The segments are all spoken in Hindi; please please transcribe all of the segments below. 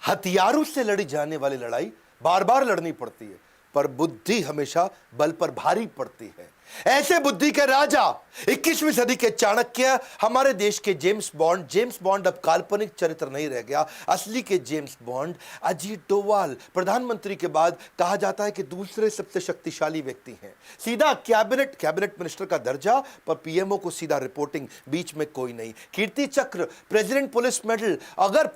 हथियारों से लड़ी जाने वाली लड़ाई बार बार लड़नी पड़ती है, पर बुद्धि हमेशा बल पर भारी पड़ती है। ऐसे बुद्धि के राजा 21वीं सदी के चाणक्य, हमारे देश के जेम्स बॉन्ड अब काल्पनिक चरित्र नहीं रह गया। असली के जेम्स बॉन्ड अजीत डोवाल, प्रधानमंत्री के बाद कहा जाता है कि दूसरे सबसे शक्तिशाली व्यक्ति हैं। सीधा कैबिनेट मिनिस्टर का दर्जा, पर पीएमओ को सीधा रिपोर्टिंग, बीच में कोई नहीं। कीर्ति चक्र, प्रेसिडेंट पुलिस मेडल। अगर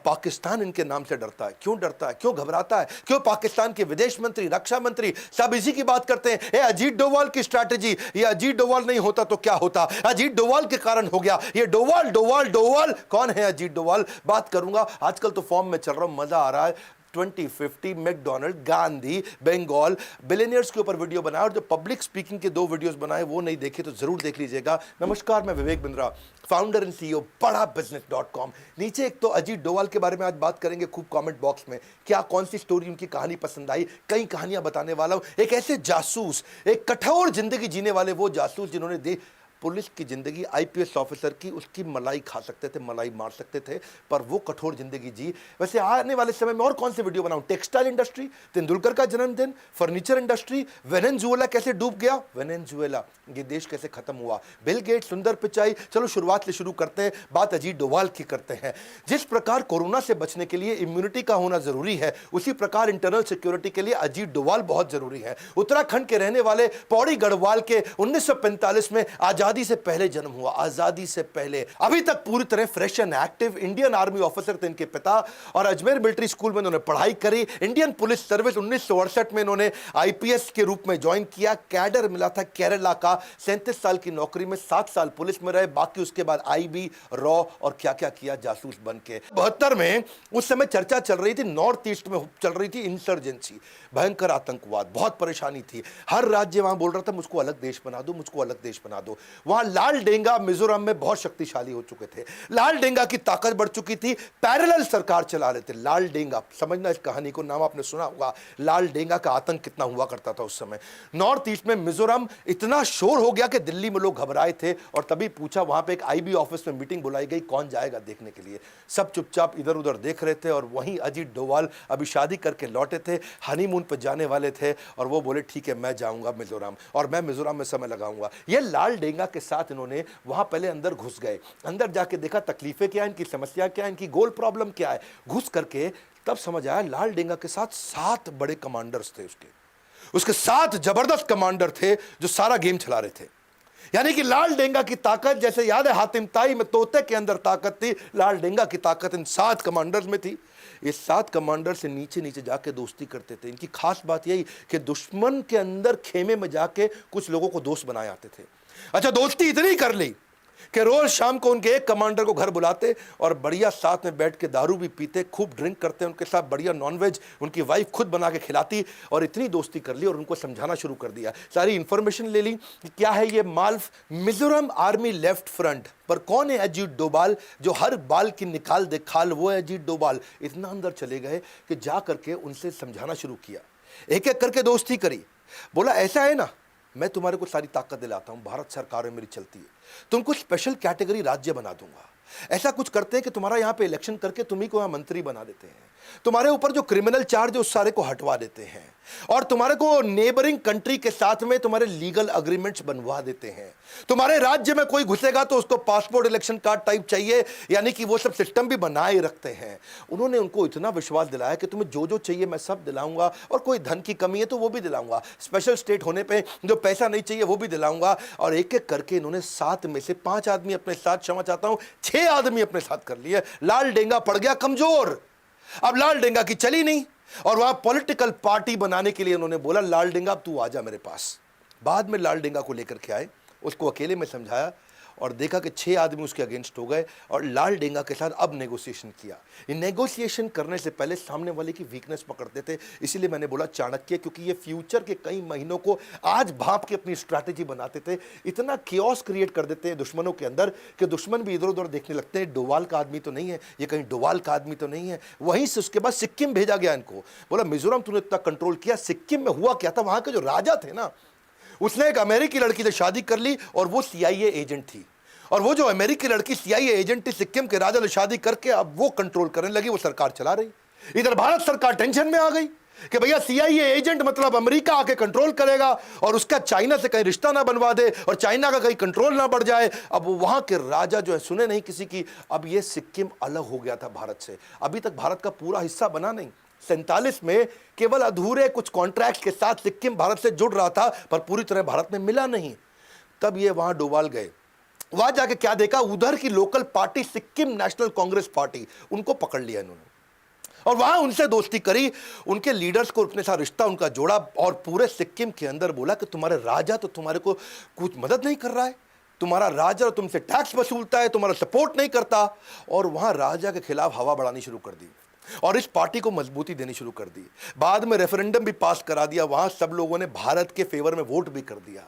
पाकिस्तान इनके नाम से डरता है, क्यों डरता है, क्यों घबराता है, क्यों पाकिस्तान के विदेश मंत्री, रक्षा मंत्री सब इसी की बात करते हैं। ये अजीत डोवाल की स्ट्रैटेजी, ये अजीत डोवाल नहीं होता तो क्या होता, अजीत डोवाल के कारण हो गया। ये डोवाल कौन है अजीत डोवाल, बात करूंगा। आजकल तो फॉर्म में चल रहा हूं, मजा आ रहा है। 2050 मैकडोनल्ड, गांधी, बंगाल, बिलियनियर्स के ऊपर वीडियो बनाया, और जो पब्लिक स्पीकिंग के 2 वीडियोस बनाए वो नहीं देखे तो जरूर देख लीजिएगा। नमस्कार, मैं Vivek Bindra, founder and CEO बड़ा बिजनेस.com। नीचे एक तो अजीत डोवाल के बारे में आज बात करेंगे खूब कमेंट बॉक्स में, क्या कौन सी स्टोरी उनकी कहानी पसंद आई, कई कहानियां बताने वाला हूं। एक ऐसे जासूस, एक कठोर जिंदगी जीने वाले वो जासूस जिन्होंने पुलिस की जिंदगी, आईपीएस ऑफिसर की, उसकी मलाई खा सकते थे, मलाई मार सकते थे, पर वो कठोर जिंदगी जी। वैसे आने वाले समय में और कौन से वीडियो बनाऊं, टेक्सटाइल इंडस्ट्री, तेंदुलकर का जन्मदिन, फर्नीचर इंडस्ट्री, वेनेजुएला कैसे डूब गया, वेनेजुएला ये देश कैसे खत्म हुआ, बिल गेट, सुंदर पिचाई। चलो शुरुआत से शुरू करते हैं, बात अजीत डोवाल की करते हैं। जिस प्रकार कोरोना से बचने के लिए इम्यूनिटी का होना जरूरी है, उसी प्रकार इंटरनल सिक्योरिटी के लिए अजीत डोवाल बहुत जरूरी है। उत्तराखंड के रहने वाले पौड़ी गढ़वाल के 1945 में आजादी से पहले जन्म हुआ, आजादी से पहले, अभी तक पूरी तरह fresh and active. Indian army officer थे इनके पिता, और अजमेर मिलिट्री स्कूल में इन्होंने पढ़ाई करी। इंडियन पुलिस सर्विस 1968 में इन्होंने आईपीएस के रूप में ज्वाइन किया। कैडर मिला था केरला का, 37 साल की नौकरी में 7 साल पुलिस में रहे, बाकी उसके बाद आईबी, रॉ और क्या क्या किया जासूस बन के। 72 में उस समय चर्चा चल रही थी, नॉर्थ ईस्ट में चल रही थी इंसर्जेंसी, भयंकर आतंकवाद, बहुत परेशानी थी। हर राज्य वहां बोल रहा था मुझको अलग देश बना दो, मुझको अलग देश बना दो। वहां लाल डेंगा मिजोरम में बहुत शक्तिशाली हो चुके थे, लाल डेंगा की ताकत बढ़ चुकी थी, पैरेलल सरकार चला रहे थे। लाल डेंगा, समझना इस कहानी को, नाम आपने सुना होगा, लाल डेंगा का आतंक कितना हुआ करता था उस समय। नॉर्थ ईस्ट में मिजोरम इतना शोर हो गया कि दिल्ली में लोग घबराए थे, और तभी पूछा, वहां पे एक आईबी ऑफिस में मीटिंग बुलाई गई, कौन जाएगा देखने के लिए। सब चुपचाप इधर उधर देख रहे थे, और वहीं अजीत डोवाल अभी शादी करके लौटे थे, हनीमून पर जाने वाले थे, और वो बोले ठीक है मैं जाऊंगा मिजोरम, और मैं मिजोरम में समय लगाऊंगा। ये लाल डेंगा के साथ इन्होंने वहां पहले अंदर घुस गए, अंदर जाके देखा तकलीफें क्या है, इनकी समस्या क्या है, इनकी गोल प्रॉब्लम क्या है। घुस करके तब समझ आया लाल डेंगा के साथ 7 बड़े कमांडर्स थे, उसके 7 जबरदस्त कमांडर थे जो सारा गेम चला रहे थे। यानी कि लाल डेंगा की ताकत, जैसे याद है हातिम ताई में तोते के अंदर ताकत थी, लाल डेंगा की ताकत इन 7 कमांडर्स में थी। ये 7 कमांडर से नीचे नीचे जाके दोस्ती करते थे। इनकी खास बात यही कि दुश्मन के अंदर खेमे में जाके कुछ लोगों को दोस्त बनाए आते थे। अच्छा, दोस्ती इतनी कर ली कि रोज शाम को उनके एक कमांडर को घर बुलाते, और बढ़िया साथ में बैठ के दारू भी पीते, खूब ड्रिंक करते, उनके साथ बढ़िया नॉनवेज उनकी वाइफ खुद बना के खिलाती, और इतनी दोस्ती कर ली और उनको समझाना शुरू कर दिया। सारी इंफॉर्मेशन ले ली कि क्या है ये माल्फ। मिजोरम आर्मी लेफ्ट फ्रंट पर कौन है अजीत डोवाल, जो हर बाल की निकाल दे खाल, वो है अजीत डोवाल। इतना अंदर चले गए कि जा करके उनसे समझाना शुरू किया, एक एक करके दोस्ती करी। बोला ऐसा है ना, मैं तुम्हारे को सारी ताकत दिलाता हूं, भारत सरकार में मेरी चलती है, तुमको स्पेशल कैटेगरी राज्य बना दूंगा। ऐसा कुछ करते हैं कि तुम्हारा यहां पे इलेक्शन करके तुम्ही को यहां मंत्री बना देते हैं, तुम्हारे ऊपर जो क्रिमिनल चार्ज है उस सारे को हटवा देते हैं, और तुम्हारे को नेबरिंग कंट्री के साथ में तुम्हारे लीगल अग्रीमेंट्स बनवा देते हैं। तुम्हारे राज्य में कोई घुसेगा तो उसको पासपोर्ट इलेक्शन कार्ड टाइप चाहिए, यानी कि वो सब सिस्टम भी बनाए रखते हैं। उन्होंने उनको इतना विश्वास दिलाया कि तुम्हें जो जो चाहिए मैं सब दिलाऊंगा, और कोई धन की कमी है तो वो भी दिलाऊंगा, स्पेशल स्टेट होने पे जो पैसा नहीं चाहिए वो भी दिलाऊंगा। और एक एक करके इन्होंने 7 में से 5 आदमी अपने साथ, क्षमा चाहता हूं 6 आदमी अपने साथ कर लिए। लाल डेंगा पड़ गया कमजोर, अब लाल डेंगा की चली नहीं, और वहां पॉलिटिकल पार्टी बनाने के लिए उन्होंने बोला लाल डेंगा अब तू आजा मेरे पास। बाद में लाल डेंगा को लेकर के आए, उसको अकेले में समझाया, और देखा कि 6 आदमी उसके अगेंस्ट हो गए, और लाल डेंगा के साथ अब नेगोशिएशन किया। ये नेगोशिएशन करने से पहले सामने वाले की वीकनेस पकड़ते थे, इसीलिए मैंने बोला चाणक्य, क्योंकि ये फ्यूचर के कई महीनों को आज भाप के अपनी स्ट्रैटेजी बनाते थे। इतना कियोस क्रिएट कर देते हैं दुश्मनों के अंदर कि दुश्मन भी इधर उधर देखने लगते हैं, डोवाल का आदमी तो नहीं है ये, कहीं डोवाल का आदमी तो नहीं है। वहीं से उसके बाद सिक्किम भेजा गया इनको, बोला मिजोरम तूने इतना कंट्रोल किया, सिक्किम में हुआ क्या था, वहां के जो राजा थे ना, उसने एक अमेरिकी लड़की से शादी कर ली, और वो CIA एजेंट थी, और वो जो अमेरिकी लड़की CIA एजेंट थी, सिक्किम के राजा से शादी करके अब वो कंट्रोल करने लगी, वो सरकार चला रही। इधर भारत सरकार टेंशन में आ गई कि भैया सीआईए एजेंट मतलब अमेरिका आके कंट्रोल करेगा और उसका चाइना से कहीं रिश्ता ना बनवा दे और चाइना का कहीं कंट्रोल ना बढ़ जाए। अब वहां के राजा जो है सुने नहीं किसी की। अब ये सिक्किम अलग हो गया था भारत से, अभी तक भारत का पूरा हिस्सा बना नहीं। 47 में केवल अधूरे कुछ कॉन्ट्रैक्ट के साथ सिक्किम भारत से जुड़ रहा था, पर पूरी तरह भारत में मिला नहीं। तब ये वहां डोवाल गए, वहां जाके क्या देखा, उधर की local party Sikkim national Congress party, उनको पकड़ लिया इन्होंने और वहां उनसे दोस्ती करी, उनके लीडर्स को अपने साथ रिश्ता उनका जोड़ा और पूरे सिक्किम के अंदर बोला कि तुम्हारे राजा तो तुम्हारे को कुछ मदद नहीं कर रहा है, तुम्हारा राजा तुमसे टैक्स वसूलता है, तुम्हारा सपोर्ट नहीं करता। और वहां राजा के खिलाफ हवा बढ़ानी शुरू कर दी और इस पार्टी को मजबूती देनी शुरू कर दी। बाद में रेफरेंडम भी पास करा दिया, वहां सब लोगों ने भारत के फेवर में वोट भी कर दिया।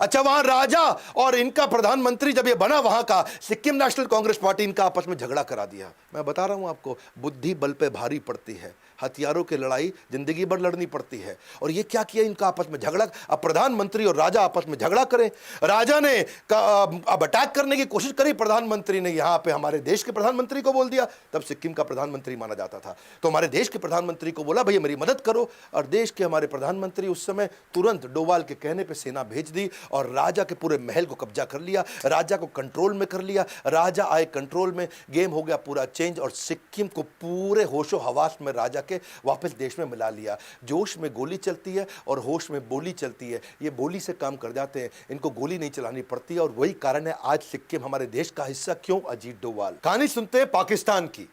अच्छा, वहां राजा और इनका प्रधानमंत्री जब ये बना वहां का सिक्किम नेशनल कांग्रेस पार्टी, इनका आपस में झगड़ा करा दिया। मैं बता रहा हूं आपको, बुद्धि बल पे भारी पड़ती है, हथियारों की लड़ाई जिंदगी भर लड़नी पड़ती है। और ये क्या किया, इनका आपस में झगड़ा। अब प्रधानमंत्री और राजा आपस में झगड़ा करें, राजा ने अब अटैक करने की कोशिश करी, प्रधानमंत्री ने यहां पे हमारे देश के प्रधानमंत्री को बोल दिया। तब सिक्किम का प्रधानमंत्री माना जाता था, तो हमारे देश के प्रधानमंत्री को बोला भैया मेरी मदद करो। और देश के हमारे प्रधानमंत्री उस समय तुरंत डोवाल के कहने पर सेना भेज दी और राजा के पूरे महल को कब्जा कर लिया, राजा को कंट्रोल में कर लिया। राजा आए कंट्रोल में, गेम हो गया पूरा चेंज और सिक्किम को पूरे होशो हवास में राजा के वापस देश में मिला लिया। जोश में गोली चलती है और होश में बोली चलती है, ये बोली से काम कर जाते हैं, इनको गोली नहीं चलानी पड़ती है। और वही कारण है आज सिक्किम हमारे देश का हिस्सा क्यों। अजीत डोवाल। कहानी सुनते हैं पाकिस्तान की।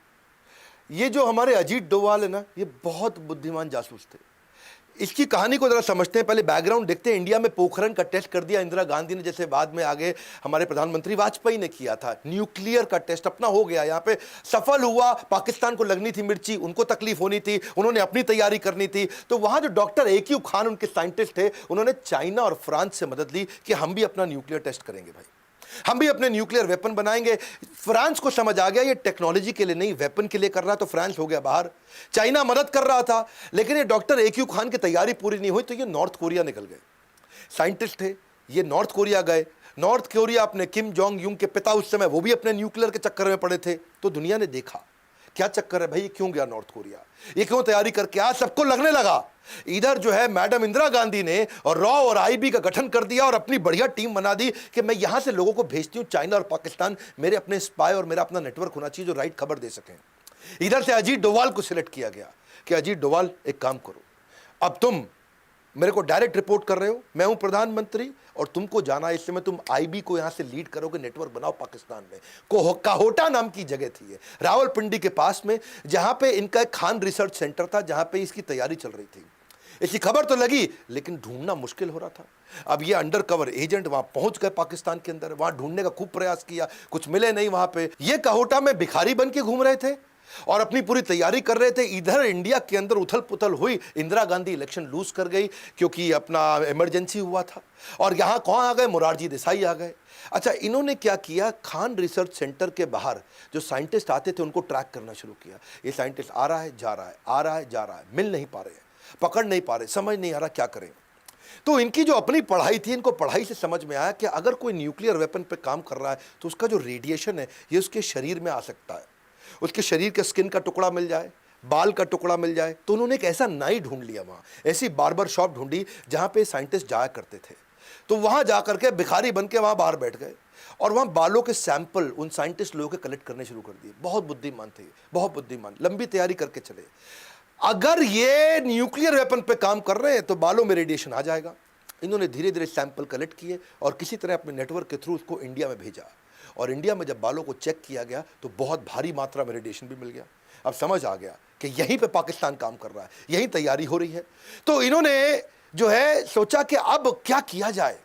ये जो हमारे अजीत डोवाल है ना, ये बहुत बुद्धिमान जासूस थे। इसकी कहानी को जरा समझते हैं, पहले बैकग्राउंड देखते हैं। इंडिया में पोखरण का टेस्ट कर दिया इंदिरा गांधी ने, जैसे बाद में आगे हमारे प्रधानमंत्री वाजपेयी ने किया था। न्यूक्लियर का टेस्ट अपना हो गया, यहाँ पे सफल हुआ। पाकिस्तान को लगनी थी मिर्ची, उनको तकलीफ होनी थी, उन्होंने अपनी तैयारी करनी थी। तो वहां जो डॉक्टर AQ खान उनके साइंटिस्ट थे, उन्होंने चाइना और फ्रांस से मदद ली कि हम भी अपना न्यूक्लियर टेस्ट करेंगे भाई, हम भी अपने न्यूक्लियर वेपन बनाएंगे। फ्रांस को समझ आ गया ये टेक्नोलॉजी के लिए नहीं वेपन के लिए कर रहा, तो फ्रांस हो गया बाहर। चाइना मदद कर रहा था, लेकिन ये डॉक्टर AQ खान की तैयारी पूरी नहीं हुई, तो ये नॉर्थ कोरिया निकल गए। साइंटिस्ट थे ये, नॉर्थ कोरिया गए। नॉर्थ कोरिया अपने किम जोंग यूंग के पिता उस समय, वो भी अपने न्यूक्लियर के चक्कर में पड़े थे। तो दुनिया ने देखा क्या चक्कर है भाई, ये क्यों गया नॉर्थ कोरिया, ये क्यों तैयारी करके। आज सबको लगने लगा इधर जो है मैडम इंदिरा गांधी ने और रॉ और IB का गठन कर दिया और अपनी बढ़िया टीम बना दी कि मैं यहां से लोगों को भेजती हूं चाइना और पाकिस्तान, मेरे अपने स्पाई और मेरा अपना नेटवर्क होना चाहिए जो राइट खबर दे सकें। इधर से अजीत डोवाल को सिलेक्ट किया गया कि अजीत डोवाल एक काम करो, अब तुम मेरे को डायरेक्ट रिपोर्ट कर रहे हो, मैं हूं प्रधानमंत्री और तुमको जाना है, इस समय तुम IB को यहां से लीड करोगे, नेटवर्क बनाओ पाकिस्तान में। काहोटा नाम की जगह थी ये, रावलपिंडी के पास में, जहां पे इनका एक खान रिसर्च सेंटर था, जहां पे इसकी तैयारी चल रही थी। इसकी खबर तो लगी लेकिन ढूंढना मुश्किल हो रहा था। अब ये अंडर कवर एजेंट वहां पहुंच गए पाकिस्तान के अंदर, वहां ढूंढने का खूब प्रयास किया, कुछ मिले नहीं वहां पे। ये काहोटा में भिखारी बन के घूम रहे थे और अपनी पूरी तैयारी कर रहे थे। इधर इंडिया के अंदर उथल पुथल हुई, इंदिरा गांधी इलेक्शन लूज कर गई क्योंकि अपना इमरजेंसी हुआ था। और यहां कौन आ गए, मोरारजी देसाई आ गए। अच्छा, इन्होंने क्या किया, खान रिसर्च सेंटर के बाहर जो साइंटिस्ट आते थे उनको ट्रैक करना शुरू किया। ये साइंटिस्ट आ रहा है जा रहा है, आ रहा है जा रहा है, मिल नहीं पा रहे हैं, पकड़ नहीं पा रहे, समझ नहीं आ रहा क्या करें। तो इनकी जो अपनी पढ़ाई थी, इनको पढ़ाई से समझ में आया कि अगर कोई न्यूक्लियर वेपन पे काम कर रहा है तो उसका जो रेडिएशन है ये उसके शरीर में आ सकता है, उसके शरीर के स्किन का टुकड़ा मिल जाए, बाल का टुकड़ा मिल जाए। तो उन्होंने एक ऐसा नाई ढूंढ लिया, वहाँ ऐसी बार्बर शॉप ढूंढी जहाँ पे साइंटिस्ट जाया करते थे। तो वहाँ जा करके भिखारी बन के वहाँ बाहर बैठ गए और वहाँ बालों के सैंपल उन साइंटिस्ट लोगों के कलेक्ट करने शुरू कर दिए। बहुत बुद्धिमान थे, बहुत बुद्धिमान, लंबी तैयारी करके चले। अगर ये न्यूक्लियर वेपन पे काम कर रहे हैं तो बालों में रेडिएशन आ जाएगा। इन्होंने धीरे धीरे सैंपल कलेक्ट किए और किसी तरह अपने नेटवर्क के थ्रू उसको इंडिया में भेजा। और इंडिया में जब बालों को चेक किया गया तो बहुत भारी मात्रा में रेडिएशन भी मिल गया। अब समझ आ गया कि यहीं पे पाकिस्तान काम कर रहा है, यहीं तैयारी हो रही है। तो इन्होंने जो है सोचा कि अब क्या किया जाए,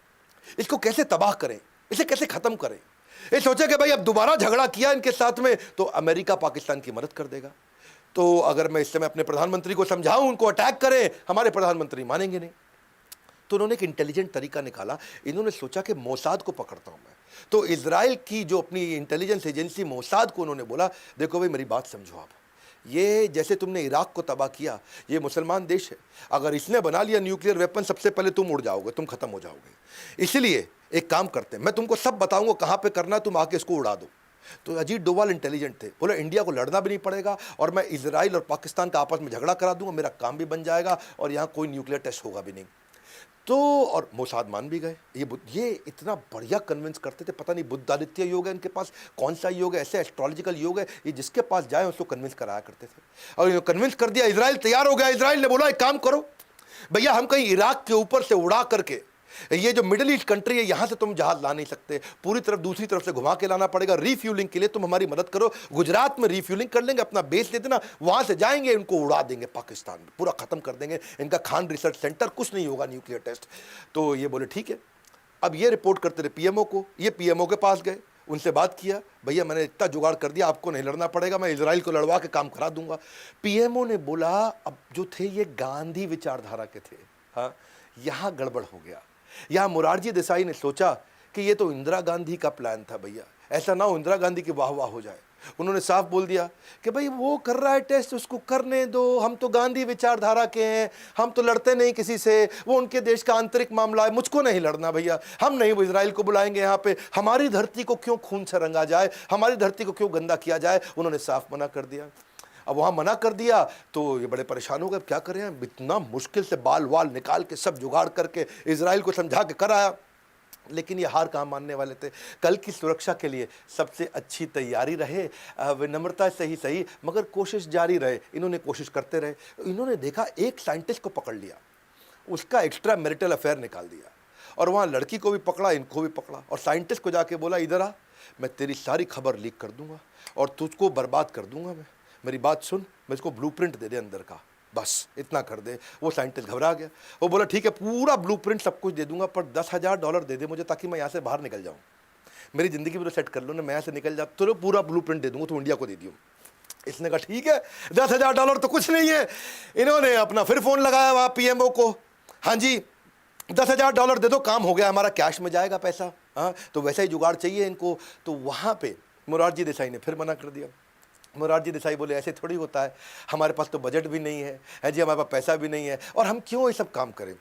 इसको कैसे तबाह करें, इसे कैसे खत्म करें। ये सोचा कि भाई अब दोबारा झगड़ा किया इनके साथ में तो अमेरिका पाकिस्तान की मदद कर देगा। तो अगर मैं इस समय अपने प्रधानमंत्री को समझाऊं उनको अटैक करें, हमारे प्रधानमंत्री मानेंगे नहीं। तो उन्होंने एक इंटेलिजेंट तरीका निकाला। इन्होंने सोचा कि मोसाद को पकड़ता हूं मैं। तो इजराइल की जो अपनी इंटेलिजेंस एजेंसी मोसाद को उन्होंने बोला, देखो भाई मेरी बात समझो आप, ये जैसे तुमने इराक को तबाह किया, ये मुसलमान देश है, अगर इसने बना लिया न्यूक्लियर वेपन सबसे पहले तुम उड़ जाओगे, तुम खत्म हो जाओगे। इसलिए एक काम करते हैं, मैं तुमको सब बताऊंगा कहां पे करना, तुम आके इसको उड़ा दो। तो अजीत डोभाल इंटेलिजेंट थे, बोले इंडिया को लड़ना भी नहीं पड़ेगा और मैं इजराइल और पाकिस्तान का आपस में झगड़ा करा दूंगा, मेरा काम भी बन जाएगा और यहाँ कोई न्यूक्लियर टेस्ट होगा भी नहीं। तो और मोसाद मान भी गए। ये इतना बढ़िया कन्विंस करते थे, पता नहीं बुद्धादित्य योग है इनके पास, कौन सा योग है, ऐसे एस्ट्रोलॉजिकल योग है, ये जिसके पास जाए उसको कन्विंस कराया करते थे। और कन्विंस कर दिया, इजराइल तैयार हो गया। इजराइल ने बोला एक काम करो भैया, हम कहीं इराक के ऊपर से उड़ा करके, ये जो मिडिल ईस्ट कंट्री है यहां से तुम जहाज ला नहीं सकते, पूरी तरफ दूसरी तरफ से घुमा के लाना पड़ेगा, रीफ्यूलिंग के लिए तुम हमारी मदद करो, गुजरात में रीफ्यूलिंग कर लेंगे, अपना बेस दे देना, वहां से जाएंगे, इनको उड़ा देंगे पाकिस्तान में, पूरा खत्म कर देंगे इनका खान रिसर्च सेंटर, कुछ नहीं होगा न्यूक्लियर टेस्ट। तो ये बोले ठीक है। अब ये रिपोर्ट करते रहे पीएमओ को, ये पीएमओ के पास गए, उनसे बात किया, भैया मैंने इतना जुगाड़ कर दिया, आपको नहीं लड़ना पड़ेगा, मैं इजराइल को लड़वा के काम करा दूंगा। पीएमओ ने बोला, अब जो थे ये गांधी विचारधारा के थे, हाँ यहां गड़बड़ हो गया। यहां मोरारजी देसाई ने सोचा कि ये तो इंदिरा गांधी का प्लान था भैया, ऐसा ना हो इंदिरा गांधी की वाह वाह हो जाए। उन्होंने साफ बोल दिया कि भाई वो कर रहा है टेस्ट, उसको करने दो, हम तो गांधी विचारधारा के हैं, हम तो लड़ते नहीं किसी से, वो उनके देश का आंतरिक मामला है, मुझको नहीं लड़ना भैया, हम नहीं वो इजराइल को बुलाएंगे यहाँ पे, हमारी धरती को क्यों खून से रंगा जाए, हमारी धरती को क्यों गंदा किया जाए। उन्होंने साफ मना कर दिया। अब वहाँ मना कर दिया तो ये बड़े परेशान हो गए, क्या कर रहे हैं, इतना मुश्किल से बाल वाल निकाल के सब जुगाड़ करके इजराइल को समझा के कराया, लेकिन ये हार कहाँ मानने वाले थे। कल की सुरक्षा के लिए सबसे अच्छी तैयारी रहे, विनम्रता से ही सही मगर कोशिश जारी रहे। इन्होंने कोशिश करते रहे। इन्होंने देखा एक साइंटिस्ट को पकड़ लिया, उसका एक्स्ट्रा मैरिटल अफेयर निकाल दिया और वहाँ लड़की को भी पकड़ा, इनको भी पकड़ा और साइंटिस्ट को जाके बोला इधर आ, मैं तेरी सारी खबर लीक कर दूंगा और तुझको बर्बाद कर दूंगा, मैं मेरी बात सुन, मैं इसको ब्लूप्रिंट दे दे अंदर का, बस इतना कर दे। वो साइंटिस्ट घबरा गया, वो बोला ठीक है पूरा ब्लूप्रिंट सब कुछ दे दूंगा पर $10,000 दे दे मुझे, ताकि मैं यहाँ से बाहर निकल जाऊँ, मेरी ज़िंदगी भी तो सेट कर लो ना, मैं यहाँ से निकल जाता तो पूरा ब्लूप्रिंट दे दूंगा, तो इंडिया को दे दियो। इसने कहा ठीक है, $10,000 तो कुछ नहीं है। इन्होंने अपना फिर फ़ोन लगाया वहाँ पीएमओ को, हाँ जी $10,000 दे दो, काम हो गया हमारा, कैश में जाएगा पैसा, हाँ तो वैसा ही जुगाड़ चाहिए इनको। तो वहाँ पर मोरारजी देसाई ने फिर मना कर दिया। मोरारजी देसाई बोले ऐसे थोड़ी होता है, हमारे पास तो बजट भी नहीं है जी, हमारे पास पैसा भी नहीं है, और हम क्यों ये सब काम करें,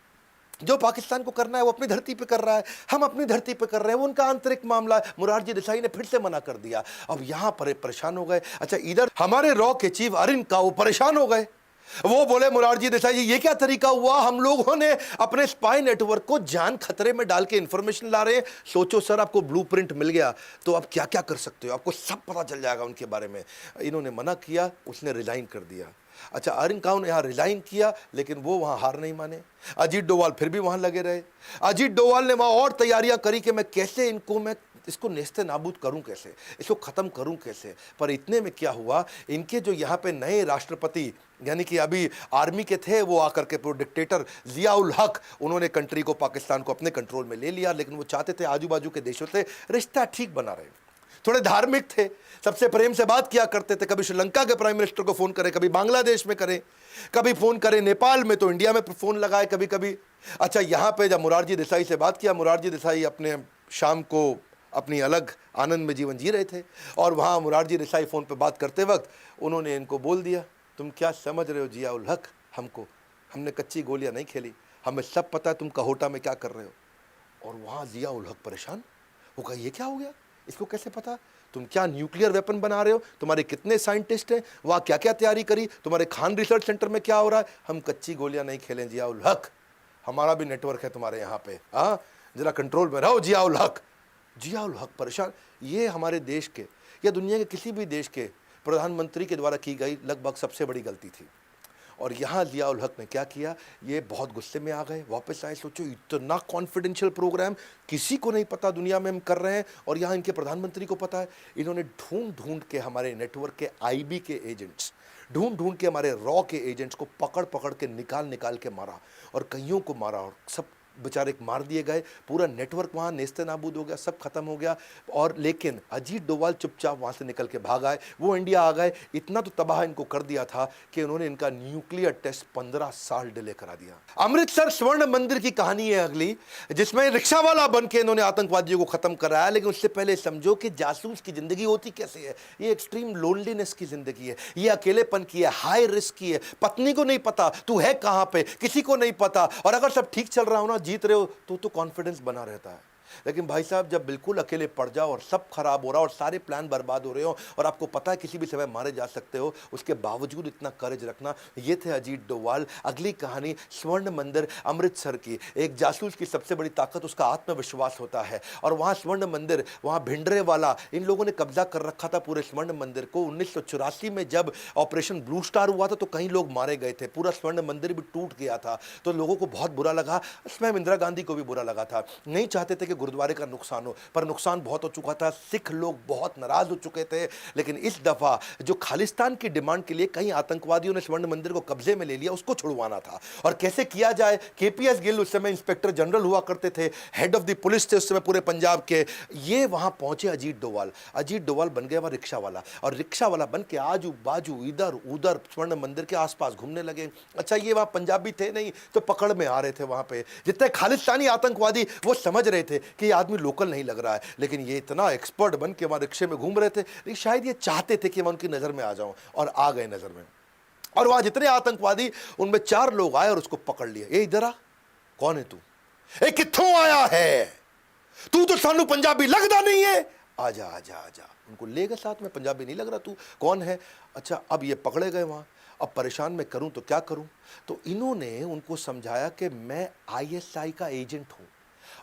जो पाकिस्तान को करना है वो अपनी धरती पे कर रहा है, हम अपनी धरती पे कर रहे हैं, वो उनका आंतरिक मामला है। मोरारजी देसाई ने फिर से मना कर दिया। अब यहाँ पर परेशान हो गए। अच्छा इधर हमारे रॉ के चीफ अरिन का वो परेशान हो गए, वो बोले मोरारजी देसाई जी ये क्या तरीका हुआ, हम लोगों ने अपने स्पाई नेटवर्क को जान खतरे में डाल के इंफॉर्मेशन ला रहे हैं, सोचो सर आपको ब्लूप्रिंट मिल गया तो आप क्या क्या कर सकते हो, आपको सब पता चल जाएगा उनके बारे में। इन्होंने मना किया, उसने रिजाइन कर दिया। अच्छा अरिन खान ने यहाँ रिजाइन किया, लेकिन वो वहाँ हार नहीं माने। अजीत डोभाल फिर भी वहाँ लगे रहे। अजीत डोभाल ने वहाँ और तैयारियां करी कि मैं कैसे मैं इसको नेस्ते नाबूद करूं, कैसे इसको ख़त्म करूं कैसे। पर इतने में क्या हुआ, इनके जो यहाँ पे नए राष्ट्रपति यानी कि अभी आर्मी के थे, वो आकर के पूरे डिक्टेटर जिया उल हक, उन्होंने कंट्री को, पाकिस्तान को अपने कंट्रोल में ले लिया। लेकिन वो चाहते थे आजू बाजू के देशों से रिश्ता ठीक बना रहे, थोड़े धार्मिक थे, सबसे प्रेम से बात किया करते थे, कभी श्रीलंका के प्राइम मिनिस्टर को फ़ोन करें, कभी बांग्लादेश में करें, कभी फ़ोन करें नेपाल में, तो इंडिया में फ़ोन लगाए कभी कभी। अच्छा यहाँ पे जब मोरारजी देसाई से बात किया, मोरारजी देसाई अपने शाम को अपनी अलग आनंद में जीवन जी रहे थे, और वहाँ मोरारजी देसाई फ़ोन पे बात करते वक्त उन्होंने इनको बोल दिया, तुम क्या समझ रहे हो जिया उल हक, हमने कच्ची गोलियाँ नहीं खेली, हमें सब पता है तुम कहोटा में क्या कर रहे हो। और वहाँ जिया उल हक परेशान, वो कहा ये क्या हो गया, इसको कैसे पता, तुम क्या न्यूक्लियर वेपन बना रहे हो, तुम्हारे कितने साइंटिस्ट हैं, वहाँ क्या क्या तैयारी करी, तुम्हारे खान रिसर्च सेंटर में क्या हो रहा है। हम कच्ची गोलियाँ नहीं खेलें जिया उल हक, हमारा भी नेटवर्क है तुम्हारे यहाँ पे, हाँ जरा कंट्रोल में रहो जिया उल हक। जिया उल हक परेशान। ये हमारे देश के या दुनिया के किसी भी देश के प्रधानमंत्री के द्वारा की गई लगभग सबसे बड़ी गलती थी। और यहाँ जिया उल हक ने क्या किया, ये बहुत गुस्से में आ गए, वापस आए। सोचो इतना कॉन्फिडेंशियल प्रोग्राम किसी को नहीं पता दुनिया में हम कर रहे हैं, और यहाँ इनके प्रधानमंत्री को पता है। इन्होंने ढूंढ ढूंढ के हमारे नेटवर्क के आईबी के एजेंट्स, ढूंढ ढूंढ के हमारे रॉ के एजेंट्स को पकड़ पकड़ के निकाल के मारा, और कईयों को मारा, और सब बेचारे मार दिए गए, पूरा नेटवर्क वहाँ नेस्ते नाबूद हो गया, सब खत्म हो गया। और लेकिन अजीत डोभाल चुपचाप वहाँ से निकल के भाग आए, वो इंडिया आ गए। इतना तो तबाह इनको कर दिया था कि उन्होंने इनका न्यूक्लियर टेस्ट 15 साल डिले करा दिया। अमृतसर स्वर्ण मंदिर की कहानी है अगली, जिसमें रिक्शा वाला बन के इन्होंने आतंकवादियों को खत्म कराया। लेकिन उससे पहले समझो कि जासूस की जिंदगी होती कैसे है। ये एक्सट्रीम लोनलीनेस की जिंदगी है, ये अकेलेपन की है, हाई रिस्क की है। पत्नी को नहीं पता तू है कहाँ पे, किसी को नहीं पता, और अगर सब ठीक चल रहा हो ना, जीत रहे हो, तो कॉन्फिडेंस बना रहता है। लेकिन भाई साहब जब बिल्कुल अकेले पड़ जाओ और सब खराब हो रहा और सारे प्लान बर्बाद हो रहे हो और आपको पता है किसी भी समय मारे जा सकते हो, उसके बावजूद इतना करेज रखना, ये थे अजीत डोभाल। अगली कहानी स्वर्ण मंदिर अमृतसर की। एक जासूस की सबसे बड़ी ताकत उसका आत्मविश्वास होता है, और वहां स्वर्ण मंदिर, वहां भिंडरेवाला, इन लोगों ने कब्जा कर रखा था पूरे स्वर्ण मंदिर को। 1984 में जब ऑपरेशन ब्लू स्टार हुआ था तो कई लोग मारे गए थे, पूरा स्वर्ण मंदिर भी टूट गया था, तो लोगों को बहुत बुरा लगा, स्वयं इंदिरा गांधी को भी बुरा लगा था। नहीं चाहते थे कि गुरुद्वारे का नुकसान हो, पर नुकसान बहुत हो चुका था, सिख लोग बहुत नाराज हो चुके थे। लेकिन इस दफा जो खालिस्तान की डिमांड के लिए कई आतंकवादियों ने स्वर्ण मंदिर को कब्जे में ले लिया, उसको छुड़वाना था। और कैसे किया जाए? केपीएस गिल उस समय इंस्पेक्टर जनरल हुआ करते थे, हेड ऑफ द पुलिस थे उस समय पूरे पंजाब के। ये वहां पहुंचे अजीत डोभाल। अजीत डोभाल बन गया वहां रिक्शा वाला, और रिक्शा वाला बन के आजू बाजू इधर उधर स्वर्ण मंदिर के आसपास घूमने लगे। अच्छा, ये वहां पंजाबी थे नहीं तो पकड़ में आ रहे थे। वहां पे जितने खालिस्तानी आतंकवादी, वो समझ रहे थे कि ये आदमी लोकल नहीं लग रहा है, लेकिन ये इतना एक्सपर्ट बन के वहां रिक्शे में घूम रहे थे, लेकिन शायद ये चाहते थे कि मैं उनकी नजर में आ जाऊं, और आ गए नजर में। और वहां जितने आतंकवादी, उनमें 4 लोग आए और उसको पकड़ लिया। ये इधर आ, कौन है तू? ए कित्थों आया है तू? तो सानू पंजाबी लगदा नहीं है, आजा आजा आजा। उनको ले गए साथ में, पंजाबी नहीं लग रहा तू, कौन है? अच्छा, अब ये पकड़े गए वहां। अब परेशान मैं करूं तो क्या करूं? तो इन्होंने उनको समझाया कि मैं आईएसआई का एजेंट हूं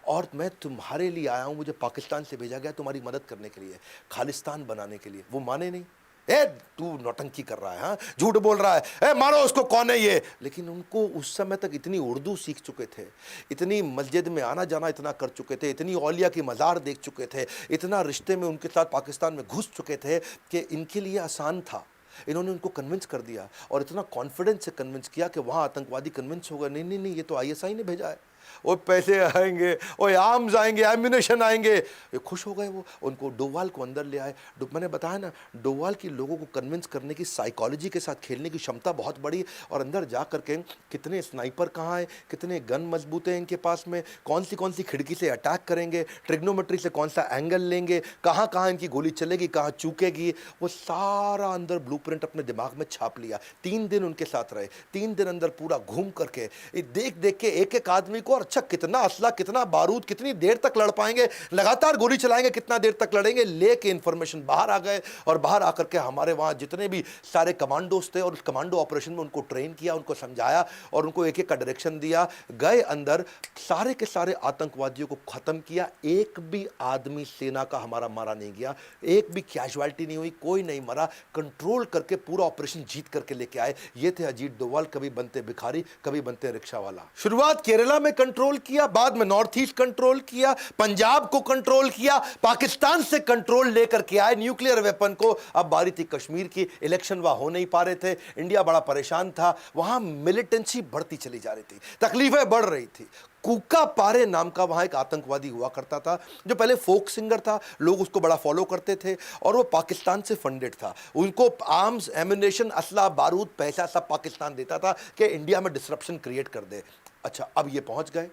और मैं तुम्हारे लिए आया हूं, मुझे पाकिस्तान से भेजा गया तुम्हारी मदद करने के लिए, खालिस्तान बनाने के लिए। वो माने नहीं। ए तू नौटंकी कर रहा है, हाँ झूठ बोल रहा है, ए मारो उसको, कौन है ये? लेकिन उनको उस समय तक इतनी उर्दू सीख चुके थे, इतनी मस्जिद में आना जाना इतना कर चुके थे, इतनी औलिया की मज़ार देख चुके थे, इतना रिश्ते में उनके साथ पाकिस्तान में घुस चुके थे कि इनके लिए आसान था। इन्होंने उनको कन्विंस कर दिया, और इतना कॉन्फिडेंस से कन्विंस किया कि वहाँ आतंकवादी कन्विंस हो गए, नहीं नहीं नहीं, ये तो आईएसआई ने भेजा है, वो पैसे आएंगे, वो आर्म्स आएंगे, एम्यूनेशन आएंगे। ये खुश हो गए। वो उनको डोभाल को अंदर ले आए। मैंने बताया ना, डोभाल की लोगों को कन्विंस करने की, साइकोलॉजी के साथ खेलने की क्षमता बहुत बड़ी। और अंदर जा करके कितने स्नाइपर कहाँ हैं, कितने गन मजबूत हैं इनके पास में, कौन सी खिड़की से अटैक करेंगे, ट्रिग्नोमेट्री से कौन सा एंगल लेंगे, कहाँ कहाँ इनकी गोली चलेगी, कहाँ चूकेगी, वो सारा अंदर ब्लूप्रिंट अपने दिमाग में छाप लिया। 3 दिन उनके साथ रहे, 3 दिन अंदर पूरा घूम करके देख देख के एक एक आदमी को, अच्छा कितना असला, कितना बारूद, कितनी देर तक लड़ पाएंगे, लगातार गोली चलाएंगे, कितना देर तक लड़ेंगे, लेके इंफॉर्मेशन बाहर आ गए। और बाहर आकर के हमारे वहां जितने भी सारे कमांडोज थे, और उस कमांडो ऑपरेशन में उनको ट्रेन किया, उनको समझाया और उनको एक एक का डायरेक्शन दिया। गए अंदर, सारे के सारे आतंकवादियों को खत्म किया। एक भी आदमी सेना का हमारा मारा नहीं गया, एक भी कैजुअलिटी नहीं हुई, कोई नहीं मरा। कंट्रोल करके पूरा ऑपरेशन जीत करके लेके आए। ये थे अजीत डोभाल, कभी बनते भिखारी, कभी बनते रिक्शा वाला। शुरुआत केरला में कंट्रोल किया, बाद में नॉर्थ ईस्ट कंट्रोल किया, पंजाब को कंट्रोल किया, पाकिस्तान से कंट्रोल लेकर के आए न्यूक्लियर वेपन को। अब बारी थी कश्मीर की। इलेक्शन वहां हो नहीं पा रहे थे, इंडिया बड़ा परेशान था, वहां मिलिटेंसी बढ़ती चली जा रही थी, तकलीफें बढ़ रही थी। कूका पारे नाम का वहां एक आतंकवादी हुआ करता था, जो पहले फोक सिंगर था, लोग उसको बड़ा फॉलो करते थे, और वो पाकिस्तान से फंडेड था। उनको आर्म्स, एम्यूनेशन, असला, बारूद, पैसा सब पाकिस्तान देता था कि इंडिया में डिसरप्शन क्रिएट कर दे। अच्छा, अब ये पहुंच गए।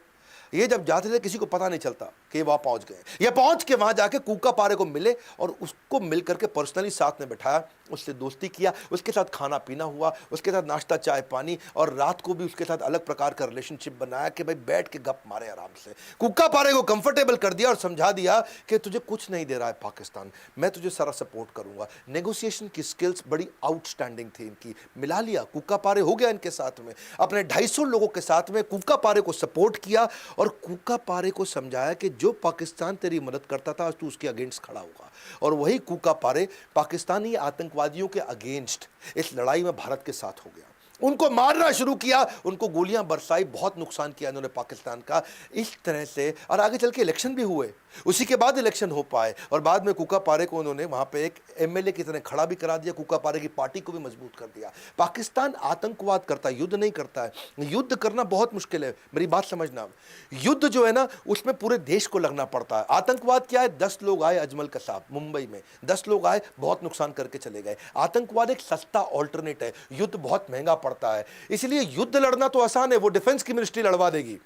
ये जब जाते थे किसी को पता नहीं चलता कि वहां पहुंच गए। ये पहुंच के वहां जाके कूका पारे को मिले और उसको मिल करके पर्सनली साथ में बैठाया, उससे दोस्ती किया, उसके साथ खाना पीना हुआ, उसके साथ नाश्ता चाय पानी, और रात को भी उसके साथ अलग प्रकार का रिलेशनशिप बनाया कि भाई बैठ के गप मारे आराम से। कूका पारे को कंफर्टेबल कर दिया और समझा दिया कि तुझे कुछ नहीं दे रहा है पाकिस्तान, मैं तुझे सारा सपोर्ट करूंगा। नेगोशिएशन की स्किल्स बड़ी आउटस्टैंडिंग थी इनकी। मिला लिया, कूका पारे हो गया इनके साथ में, अपने 250 लोगों के साथ में कूका पारे को सपोर्ट किया, और कूका पारे को समझाया कि जो पाकिस्तान तेरी मदद करता था, आज तू उसके अगेंस्ट खड़ा होगा। और वही कूका पारे पाकिस्तानी आतंकवादियों के अगेंस्ट इस लड़ाई में भारत के साथ हो गया। उनको मारना शुरू किया, उनको गोलियां बरसाई, बहुत नुकसान किया इन्होंने पाकिस्तान का। इस तरह से, और आगे चल के इलेक्शन भी हुए, उसी के बाद इलेक्शन हो पाए, और बाद में कूका पारे को उन्होंने वहां पे एक एमएलए की तरह खड़ा भी करा दिया, कूका पारे की पार्टी को भी मजबूत कर दिया। पाकिस्तान आतंकवाद करता है, युद्ध नहीं करता है। युद्ध करना बहुत मुश्किल है, मेरी बात समझना। युद्ध जो है ना, उसमें पूरे देश को लगना पड़ता है। आतंकवाद क्या है? 10 लोग आए अजमल कसाब मुंबई में, 10 लोग आए, बहुत नुकसान करके चले गए। आतंकवाद एक सस्ता ऑल्टरनेट है, युद्ध बहुत महंगा पड़ता है। इसलिए युद्ध लड़ना तो आसान है, वो डिफेंस की मिनिस्ट्री लड़वा देगी।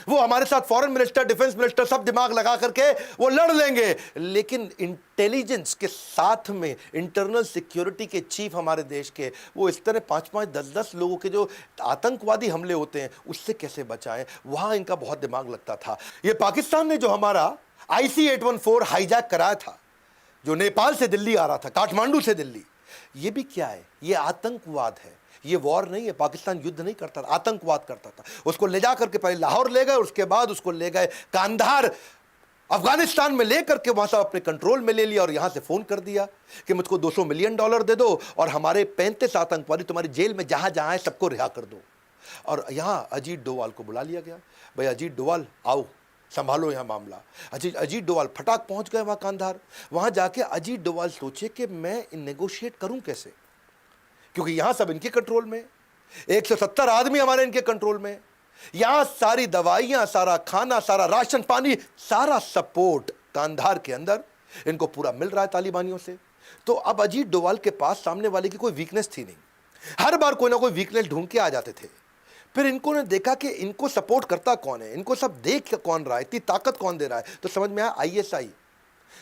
वो हमारे साथ फॉरेन मिनिस्टर, डिफेंस मिनिस्टर सब दिमाग लगा करके वो लड़ लेंगे, लेकिन इंटेलिजेंस के साथ में इंटरनल सिक्योरिटी के चीफ हमारे देश के, वो इस तरह 5-5, 10-10 लोगों के जो आतंकवादी हमले होते हैं उससे कैसे बचाएं, वहां इनका बहुत दिमाग लगता था। ये पाकिस्तान ने जो हमारा IC-814 हाईजैक कराया था, जो नेपाल से दिल्ली आ रहा था, काठमांडू से दिल्ली, ये भी क्या है? ये आतंकवाद है। ये वॉर नहीं है, पाकिस्तान युद्ध नहीं करता था, आतंकवाद करता था। उसको ले जाकर के पहले लाहौर ले गए, उसके बाद उसको ले गए कांधार अफगानिस्तान में लेकर के वहां से अपने कंट्रोल में ले लिया और यहां से फोन कर दिया कि मुझको $200 मिलियन दे दो और हमारे 35 आतंकवादी तुम्हारी जेल में जहां जहां है सबको रिहा कर दो। और यहां अजीत डोवाल को बुला लिया गया, भाई अजीत डोवाल आओ, संभालो यहां मामला। अजीत डोवाल फटाक पहुंच गए वहां कांधार। वहां जाके अजीत डोवाल सोचे कि मैं नेगोशिएट करूं कैसे, क्योंकि यहां सब इनके कंट्रोल में, 170 आदमी हमारे इनके कंट्रोल में, यहां सारी दवाइयां, सारा खाना, सारा राशन पानी, सारा सपोर्ट कांधार के अंदर इनको पूरा मिल रहा है तालिबानियों से। तो अब अजीत डोवाल के पास सामने वाले की कोई वीकनेस थी नहीं, हर बार कोई ना कोई वीकनेस ढूंढ के आ जाते थे। फिर इनको ने देखा कि इनको सपोर्ट करता कौन है, इनको सब देख कौन रहा है, इतनी ताकत कौन दे रहा है, तो समझ में आया ISI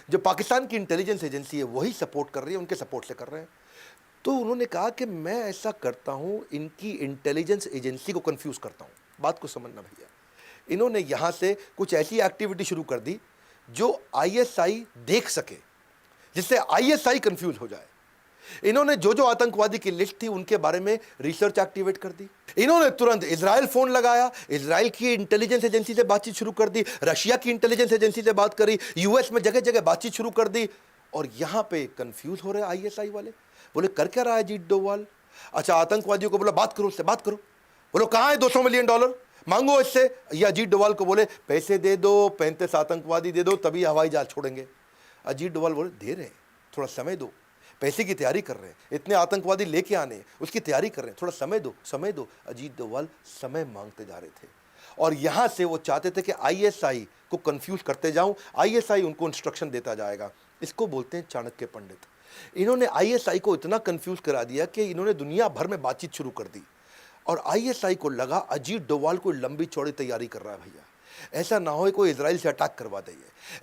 जो पाकिस्तान की इंटेलिजेंस एजेंसी है वही सपोर्ट कर रही है, उनके सपोर्ट से कर रहे हैं। तो उन्होंने कहा कि मैं ऐसा करता हूं, इनकी इंटेलिजेंस एजेंसी को कंफ्यूज करता हूं। बात को समझना भैया, इन्होंने यहां से कुछ ऐसी एक्टिविटी शुरू कर दी जो ISI देख सके, जिससे ISI कंफ्यूज हो जाए। इन्होंने जो जो आतंकवादी की लिस्ट थी उनके बारे में रिसर्च एक्टिवेट कर दी। इन्होंने तुरंत इजराइल फोन लगाया, इजराइल की इंटेलिजेंस एजेंसी से बातचीत शुरू कर दी, रशिया की इंटेलिजेंस एजेंसी से बात करी, US में जगह जगह बातचीत शुरू कर दी। और यहां पे कंफ्यूज हो रहे ISI वाले, बोले कर क्या रहा है अजीत डोवाल? अच्छा, आतंकवादियों को बोला बात करो, उससे बात करो। बोलो कहां है $200 मिलियन मांगो इससे। ये अजीत डोवाल को बोले पैसे दे दो, 35 आतंकवादी दे दो, तभी हवाई जहाज छोड़ेंगे। अजीत डोवाल बोले दे रहे हैं, थोड़ा समय दो, पैसे की तैयारी कर रहे हैं, इतने आतंकवादी लेके आने, उसकी तैयारी कर रहे हैं, थोड़ा समय दो, समय दो। अजीत डोवाल समय मांगते जा रहे थे और यहां से वो चाहते थे कि ISI को कंफ्यूज करते जाऊं, ISI उनको इंस्ट्रक्शन देता जाएगा। इसको बोलते हैं चाणक्य पंडित। इन्होंने ISI को इतना कंफ्यूज करा दिया कि इन्होंने दुनिया भर में बातचीत शुरू कर दी और ISI को लगा अजीत डोवाल कोई लंबी चौड़ी तैयारी कर रहा है भैया, ऐसा ना हो कोई इजराइल से अटैक करवा दे,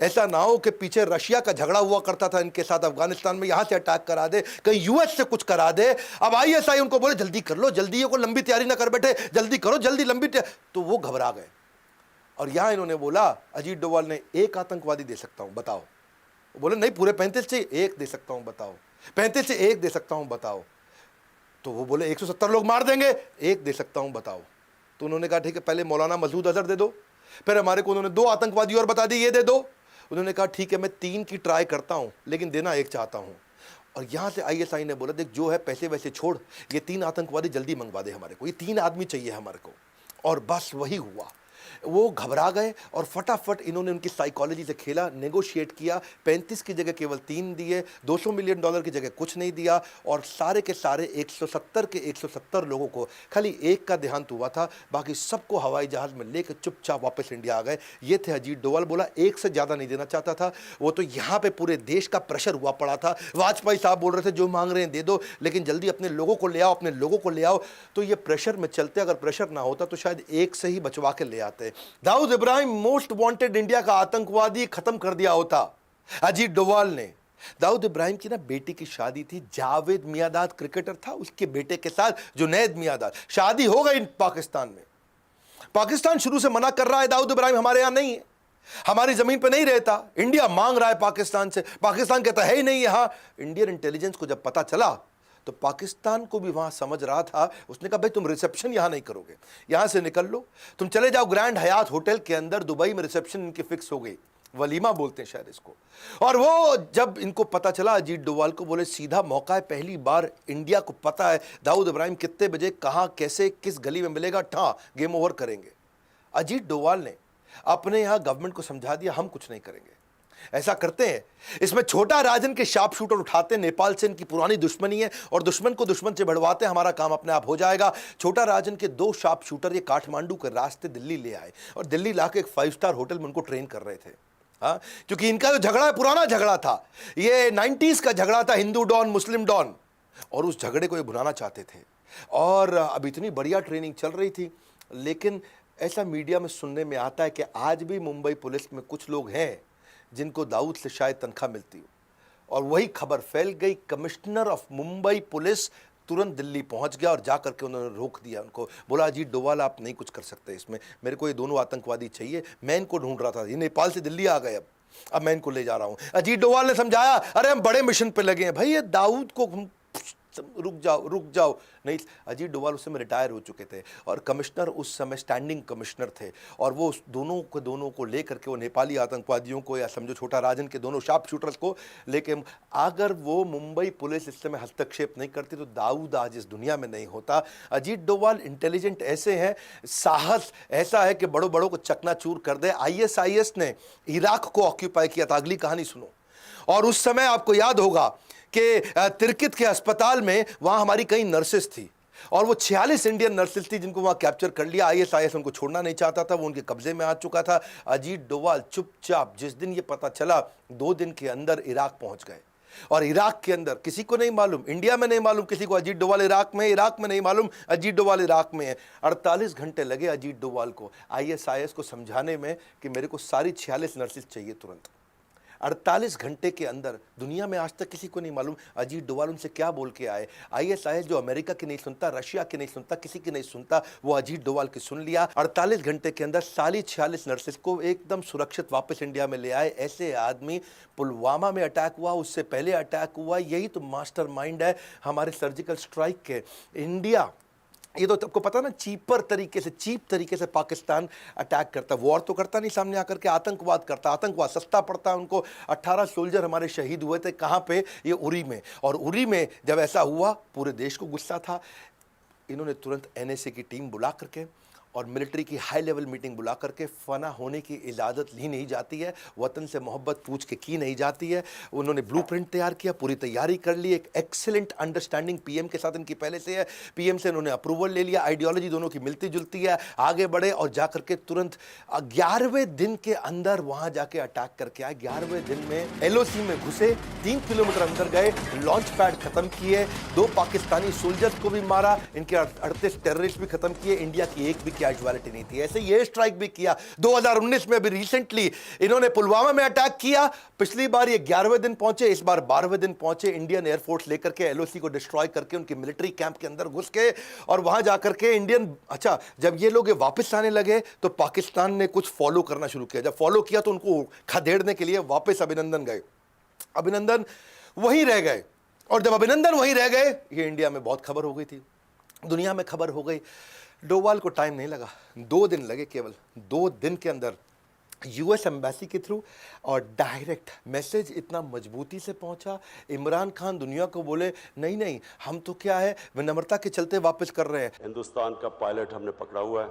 ऐसा ना हो कि पीछे रशिया का झगड़ा हुआ करता था इनके साथ अफगानिस्तान में, यहां से अटैक करा दे, कहीं US से कुछ करा दे। अब ISI उनको बोले जल्दी कर लो, जल्दी, को लंबी तैयारी ना कर बैठे, जल्दी करो, जल्दी लंबी तो वो घबरा गए। और यहां इन्होंने बोला, अजीत डोवाल ने, एक आतंकवादी दे सकता हूं, बताओ। वो बोले नहीं, पूरे 35 से एक दे सकता हूं, बताओ। 35 से एक दे सकता हूं, बताओ। तो वो बोले 170 लोग मार देंगे, एक दे सकता हूं, बताओ। तो उन्होंने कहा ठीक है, पहले मौलाना मसूद अजहर दे दो, फिर हमारे को उन्होंने 2 आतंकवादी और बता दी, ये दे दो। उन्होंने कहा ठीक है, मैं 3 की ट्राई करता हूं, लेकिन देना एक चाहता हूं। और यहां से ISI ने बोला देख जो है पैसे वैसे छोड़, ये 3 आतंकवादी जल्दी मंगवा दे हमारे को, ये 3 आदमी चाहिए हमारे को। और बस वही हुआ, वो घबरा गए और फटाफट इन्होंने उनकी साइकोलॉजी से खेला, नेगोशिएट किया। 35 की जगह केवल 3 दिए, $200 मिलियन की जगह कुछ नहीं दिया और सारे के सारे 170 के 170 लोगों को खाली एक का देहांत हुआ था, बाकी सबको हवाई जहाज में लेकर चुपचाप वापस इंडिया आ गए। ये थे अजीत डोवाल। बोला एक से ज़्यादा नहीं देना चाहता था वो, तो यहाँ पे पूरे देश का प्रेशर हुआ पड़ा था। वाजपेयी साहब बोल रहे थे जो मांग रहे हैं दे दो, लेकिन जल्दी अपने लोगों को ले आओ, अपने लोगों को ले आओ। तो ये प्रेशर में चलते, अगर प्रेशर ना होता तो शायद एक से ही बचवा के ले आते। Dawood Ibrahim most wanted India का आतंकवादी खत्म कर दिया होता अजीत डोवाल ने। दाऊद इब्राहिम की ना बेटी की शादी थी, जावेद मियांदाद क्रिकेटर था, उसके बेटे के साथ जुनैद मियांदाद, शादी हो गई पाकिस्तान में। पाकिस्तान शुरू से मना कर रहा है दाऊद इब्राहिम हमारे यहां नहीं है, हमारी जमीन पे नहीं रहता। इंडिया मांग रहा है पाकिस्तान से, पाकिस्तान कहता है ही नहीं यहां। इंडियन इंटेलिजेंस को जब पता चला तो पाकिस्तान को भी वहां समझ रहा था, उसने कहा भाई तुम रिसेप्शन यहां नहीं करोगे, यहां से निकल लो, तुम चले जाओ ग्रैंड हयात होटल के अंदर, दुबई में रिसेप्शन इनकी फिक्स हो गई, वलीमा बोलते हैं शायद इसको। और वो जब इनको पता चला अजीत डोवाल को, बोले सीधा मौका है, पहली बार इंडिया को पता है दाऊद इब्राहिम कितने बजे, कहां, कैसे, किस गली में मिलेगा, ठा गेम ओवर करेंगे। अजीत डोवाल ने अपने यहां गवर्नमेंट को समझा दिया हम कुछ नहीं करेंगे, ऐसा करते हैं, इसमें छोटा राजन के शार्प शूटर उठाते, नेपाल से इनकी पुरानी दुश्मनी है और दुश्मन को दुश्मन से बढ़वाते, हमारा काम अपने आप हो जाएगा। छोटा राजन के 2 शार्प शूटर ये काठमांडू के रास्ते दिल्ली ले आए और दिल्ली लाके एक 5 स्टार होटल में उनको ट्रेन कर रहे थे। हाँ, क्योंकि इनका जो झगड़ा है पुराना झगड़ा था, ये 90s का झगड़ा था, हिंदू डॉन मुस्लिम डॉन, और उस झगड़े को ये भुनाना चाहते थे। और अब इतनी बढ़िया ट्रेनिंग चल रही थी, लेकिन ऐसा मीडिया में सुनने में आता है कि आज भी मुंबई पुलिस में कुछ लोग हैं जिनको दाऊद से शायद तनख्वाह मिलती हो, और वही खबर फैल गई। कमिश्नर ऑफ मुंबई पुलिस तुरंत दिल्ली पहुंच गया और जाकर के उन्होंने रोक दिया उनको, बोला अजीत डोवाल आप नहीं कुछ कर सकते इसमें, मेरे को ये दोनों आतंकवादी चाहिए, मैं इनको ढूंढ रहा था, ये नेपाल से दिल्ली आ गए, अब मैं इनको ले जा रहा हूं। अजीत डोवाल ने समझाया अरे हम बड़े मिशन पे लगे हैं भाई, ये दाऊद को रुक जाओ रुक जाओ। नहीं, अजीत डोवाल उस समय रिटायर हो चुके थे और कमिश्नर उस समय स्टैंडिंग कमिश्नर थे, और वो उस दोनों को लेकर के वो नेपाली आतंकवादियों को, या समझो छोटा राजन के दोनों शार्प शूटर्स को लेके, अगर वो मुंबई पुलिस इस समय हस्तक्षेप नहीं करती तो दाऊद आज इस दुनिया में नहीं होता। अजीत डोवाल इंटेलिजेंट ऐसे हैं, साहस ऐसा है कि बड़ों बड़ों को चकनाचूर कर दे। आईएसआईएस ने इराक को ऑक्यूपाई किया था, अगली कहानी सुनो। और उस समय आपको याद होगा कि तिरकित के अस्पताल में वहां हमारी कई नर्सेस थी, और वो 46 इंडियन नर्सेस थी जिनको वहां कैप्चर कर लिया। आईएसआईएस उनको छोड़ना नहीं चाहता था, वो उनके कब्जे में आ चुका था। अजीत डोवाल चुपचाप, जिस दिन ये पता चला 2 दिन के अंदर इराक पहुंच गए, और इराक के अंदर किसी को नहीं मालूम, इंडिया में नहीं मालूम किसी को अजीत डोवाल इराक में, इराक में नहीं मालूम अजीत डोवाल इराक में है। 48 घंटे लगे अजीत डोवाल को आईएसआईएस को समझाने में कि मेरे को सारी 46 नर्सेस चाहिए तुरंत। 48 घंटे के अंदर, दुनिया में आज तक किसी को नहीं मालूम अजीत डोवाल उनसे क्या बोल के आए। आईएसआईएस जो अमेरिका की नहीं सुनता, रशिया की नहीं सुनता, किसी की नहीं सुनता, वो अजीत डोवाल की सुन लिया। 48 घंटे के अंदर सारी 46 नर्सेस को एकदम सुरक्षित वापस इंडिया में ले आए। ऐसे आदमी, पुलवामा में अटैक हुआ, उससे पहले अटैक हुआ, यही तो मास्टरमाइंड है हमारे सर्जिकल स्ट्राइक के। इंडिया, ये तो आपको पता ना, चीप तरीके से पाकिस्तान अटैक करता, वॉर तो करता नहीं सामने आकर के, आतंकवाद करता, आतंकवाद सस्ता पड़ता है उनको। 18 सोल्जर हमारे शहीद हुए थे, कहाँ पे, ये उरी में। और उरी में जब ऐसा हुआ पूरे देश को गुस्सा था, इन्होंने तुरंत एनएसए की टीम बुला करके और मिलिट्री की हाई लेवल मीटिंग बुला करके, फना होने की इजाज़त ली नहीं जाती है, वतन से मोहब्बत पूछ के की नहीं जाती है। उन्होंने ब्लूप्रिंट तैयार किया, पूरी तैयारी कर ली, एक एक्सीलेंट अंडरस्टैंडिंग पीएम के साथ इनकी पहले से है, पीएम से इन्होंने अप्रूवल ले लिया, आइडियोलॉजी दोनों की मिलती जुलती है, आगे बढ़े और जाकर के तुरंत 11वें दिन के अंदर वहां जाके अटैक करके आए। 11वें दिन में एलओसी में घुसे, 3 किलोमीटर अंदर गए, लॉन्च पैड खत्म किए, 2 पाकिस्तानी सोल्जर्स को भी मारा, इनके 38 टेररिस्ट भी खत्म किए, इंडिया की एक भी कैजुअलिटी नहीं थी। ऐसे ये स्ट्राइक भी किया 2019 में, अभी रिसेंटली इन्होंने पुलवामा में अटैक किया। पिछली बार ये 11वें दिन पहुंचे, इस बार 12वें दिन पहुंचे, इंडियन एयरफोर्स लेकर के एलओसी को डिस्ट्रॉय करके उनकी मिलिट्री कैंप के अंदर घुस के, और वहां जाकर के इंडियन, अच्छा जब ये लोग वापस आने लगे तो पाकिस्तान ने कुछ फॉलो करना शुरू किया। जब फॉलो किया तो उनको खदेड़ने के लिए वापस अभिनंदन गए, अभिनंदन वहीं रह गए, और जब अभिनंदन वहीं रह गए, ये इंडिया में बहुत खबर हो गई थी, दुनिया में खबर हो गई। डोवाल को टाइम नहीं लगा, 2 दिन लगे, केवल 2 दिन के अंदर यूएस एम्बेसी के थ्रू, और डायरेक्ट मैसेज इतना मजबूती से पहुंचा। इमरान खान दुनिया को बोले नहीं नहीं, हम तो क्या है विनम्रता के चलते वापस कर रहे हैं। हिंदुस्तान का पायलट हमने पकड़ा हुआ है,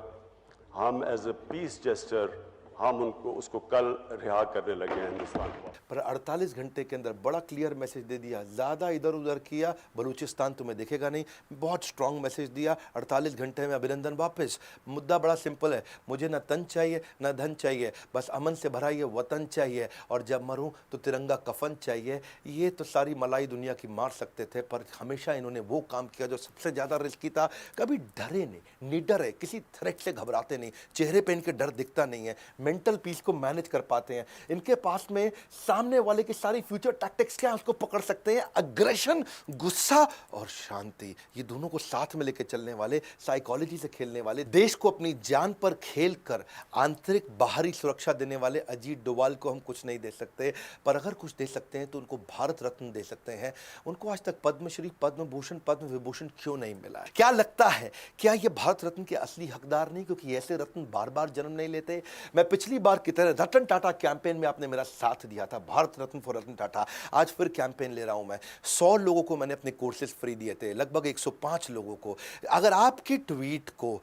हम एज ए पीस जेस्टर हम उसको कल रिहा करने लगे हैं हिंदुस्तान को। पर 48 घंटे के अंदर बड़ा क्लियर मैसेज दे दिया, ज़्यादा इधर उधर किया, बलूचिस्तान तुम्हें दिखेगा नहीं, बहुत स्ट्रांग मैसेज दिया। 48 घंटे में अभिनंदन वापस। मुद्दा बड़ा सिंपल है, मुझे ना तन चाहिए ना धन चाहिए, बस अमन से भरा ये वतन चाहिए, और जब मरूं तो तिरंगा कफन चाहिए। ये तो सारी मलाई दुनिया की मार सकते थे, पर हमेशा इन्होंने वो काम किया जो सबसे ज़्यादा रिस्की था। कभी डरे नहीं, निडर है, किसी थ्रेट से घबराते नहीं, चेहरे पे इनके डर दिखता नहीं है, मेंटल पीस को मैनेज कर पाते हैं। इनके पास में सामने वाले की सारी फ्यूचर टैक्टिक्स क्या है उसको पकड़ सकते हैं, अग्रेशन, गुस्सा और शांति, ये दोनों को साथ में लेकर चलने वाले, साइकोलॉजी से खेलने वाले, देश को अपनी जान पर खेल कर आंतरिक बाहरी सुरक्षा देने वाले अजीत डोवाल को हम कुछ नहीं दे सकते, पर अगर कुछ दे सकते हैं तो उनको भारत रत्न दे सकते हैं। उनको आज तक पद्मश्री, पद्म भूषण, पद्म विभूषण क्यों नहीं मिला? क्या लगता है, क्या ये भारत रत्न के असली हकदार नहीं, क्योंकि ऐसे रत्न बार बार जन्म नहीं लेते? मैं पिछली बार की तरह रतन टाटा कैंपेन में आपने मेरा साथ दिया था, भारत रत्न फॉर रतन टाटा, आज फिर कैंपेन ले रहा हूं मैं। 100 लोगों को मैंने अपने कोर्सेज फ्री दिए थे, लगभग 105 लोगों को। अगर आपकी ट्वीट को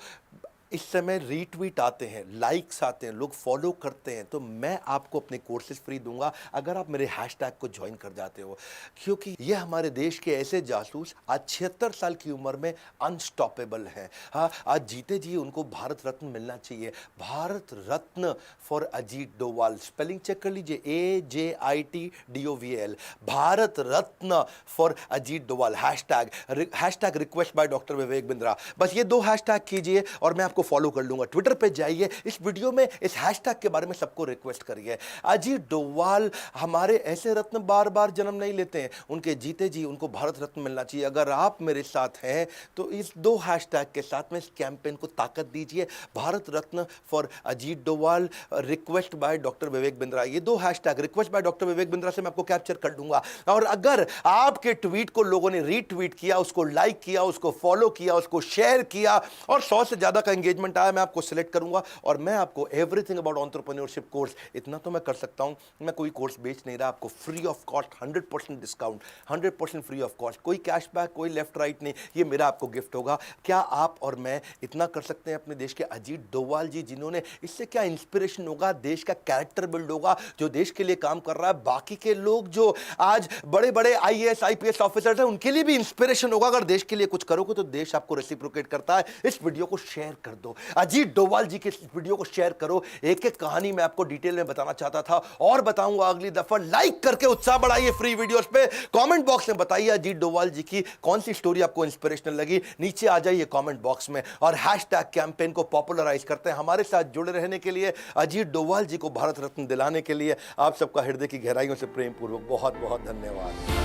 इस समय रीट्वीट आते हैं, लाइक्स आते हैं, लोग फॉलो करते हैं, तो मैं आपको अपने कोर्सेज फ्री दूंगा अगर आप मेरे हैशटैग को ज्वाइन कर जाते हो। क्योंकि ये हमारे देश के ऐसे जासूस आज 76 साल की उम्र में अनस्टॉपेबल हैं। हाँ, आज जीते जी उनको भारत रत्न मिलना चाहिए। Bharat Ratna for Ajit Doval, spelling check कर लीजिए, AJITDOVAL, Bharat Ratna for Ajit Doval, hashtag request by doctor Vivek Bindra. बस ये 2 हैशटैग कीजिए और मैं आपको आपको फॉलो कर लूंगा। ट्विटर पे जाइए, इस वीडियो में इस हैशटैग के बारे में सबको रिक्वेस्ट करिए। अजीत डोभाल हमारे ऐसे रत्न बार बार जन्म नहीं लेते हैं, उनके जीते जी उनको भारत रत्न मिलना चाहिए। अगर आप मेरे साथ हैं तो इस 2 हैशटैग के साथ में इस कैंपेन को ताकत दीजिए। Bharat Ratna for Ajit Doval, request by doctor Vivek Bindra. ये 2 hashtag request by doctor Vivek Bindra से मैं आपको कैप्चर कर दूंगा। और अगर आपके ट्वीट को लोगों ने रीट्वीट किया, उसको लाइक किया, उसको फॉलो किया, उसको शेयर किया और 100 से ज्यादा का एंगेजमेंट आया, मैं आपको सिलेक्ट करूंगा और मैं आपको एवरीथिंग अबाउट एंटरप्रेन्योरशिप कोर्स, इतना तो मैं कर सकता हूं, मैं कोई कोर्स बेच नहीं रहा, आपको free of cost 100% discount, 100% free of cost, कोई कैशबैक, कोई लेफ्ट राइट नहीं, ये मेरा आपको गिफ्ट होगा। क्या आप और मैं इतना कर सकते हैं अपने देश के अजीत डोभाल जी, जिन्होंने, इससे क्या इंस्पिरेशन होगा, देश का कैरेक्टर बिल्ड होगा, जो देश के लिए काम कर रहा है। बाकी के लोग जो आज बड़े बड़े आईएएस आईपीएस ऑफिसर्स हैं, उनके लिए भी इंस्पिरेशन होगा। अगर देश के लिए कुछ करोगे तो देश आपको रेसिप्रोकेट करता है। इस वीडियो को शेयर कर दो, अजीत डोभाल जी के इस वीडियो को शेयर करो। एक एक कहानी मैं आपको डिटेल में बताना चाहता था और बताऊंगा अगली दफा। लाइक करके उत्साह बढ़ाइए फ्री वीडियोस पे। कमेंट बॉक्स में बताइए अजीत डोभाल जी की कौन सी स्टोरी आपको इंस्पिरेशनल लगी, नीचे आ जाइए कमेंट बॉक्स में और हैशटैग कैंपेन को पॉपुलराइज करते हैं। हमारे साथ जुड़े रहने के लिए, अजीत डोभाल जी को भारत रत्न दिलाने के लिए आप सबका हृदय की गहराइयों से प्रेम पूर्वक बहुत बहुत धन्यवाद।